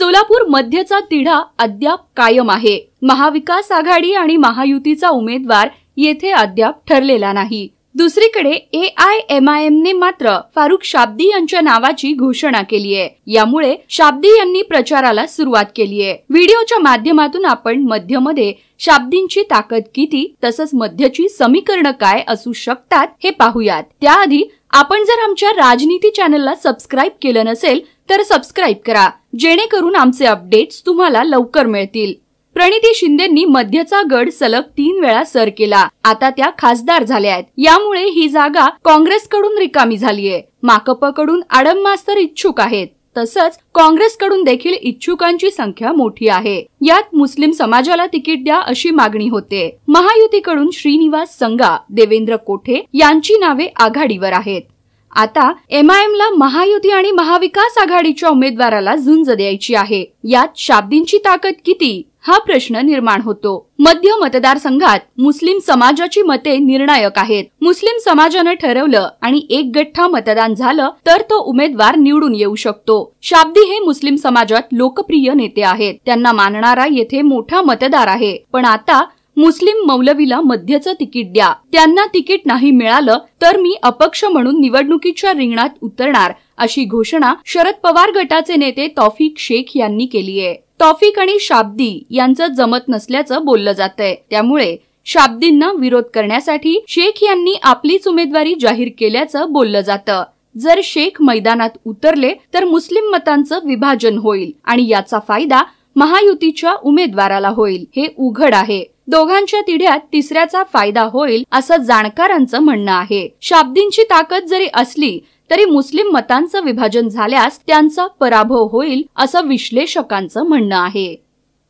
सोलापूर मध्यचा तिढा अद्याप कायम आहे। महाविकास आघाडी आणि महायुतीचा उमेदवार येथे अद्याप ठरलेला नाही। दुसरीकडे AIMIM ने मात्र फारुख शाब्दी यांच्या नावाची घोषणा केली आहे। यामुळे शाब्दी यांनी प्रचाराला सुरुवात केली आहे। व्हिडिओच्या माध्यमातून आपण मध्यमध्ये शाब्दींची ताकद किती तसंच मध्यची समीकरण काय असू शकतात हे पाहूयात। त्याआधी आपण जर आमच्या राजनीती चॅनलला सबस्क्राइब केलं नसेल तर सबस्क्राइब करा, जेणेकरून आमचे अपडेट्स तुम्हाला लवकर मिळतील। प्रणिती शिंदेंनी मध्यचा गड सलग 3 वेळा सर केला। आता त्या खासदार झाल्या आहेत। यामुळे ही जागा काँग्रेसकडून रिकामी झालीये। माकपकडून आडम मास्तर इच्छुक आहेत, तसंच काँग्रेसकडून देखील इच्छुकांची संख्या मोठी आहे। यात मुस्लिम समाजाला तिकीट द्या अशी मागणी होते। महायुतीकडून श्रीनिवास संगा, देवेंद्र कोठे यांची नावे आघाडीवर आहेत। आता MIM ला महायुती आणि महाविकास आघाडीच्या उमेदवाराला झुंज द्यायची आहे। यात शाब्दींची ताकद किती हा प्रश्न निर्माण होतो। मध्य मतदारसंघात मुस्लिम समाजाची मते निर्णायक आहेत। मुस्लिम समाजाने ठरवलं आणि एक गठ्ठा मतदान झालं तर तो उमेदवार निवडून येऊ शकतो। शाब्दी हे मुस्लिम समाजात लोकप्रिय नेते आहेत। त्यांना मानणारा येथे मोठा मतदार आहे। पण आता मुस्लिम मौलवीला मध्यचं तिकीट द्या, त्यांना तिकीट नाही मिळालं तर मी अपक्ष म्हणून निवडणुकीच्या रिंगणात उतरणार अशी घोषणा शरद पवार गटाचे नेते तौफिक शेख यांनी केली आहे। तौफिक आणि शाब्दी यांचं जमत नसल्याचं बोललं जातंय। त्यामुळे शाब्दींना विरोध करण्यासाठी शेख यांनी आपलीच उमेदवारी जाहीर केल्याचं बोललं जातं। जर शेख मैदानात उतरले तर मुस्लिम मतांचं विभाजन होईल आणि याचा फायदा महायुतीच्या उमेदवाराला होईल, हे उघड आहे। दोघांच्या तिढ्यात तिसऱ्याचा फायदा होईल असं जाणकारांचं म्हणणं आहे। शाब्दींची ताकद जरी असली तरी मुस्लिम मतांचं विभाजन झाल्यास त्यांचा पराभव होईल असं विश्लेषकांचं म्हणणं आहे।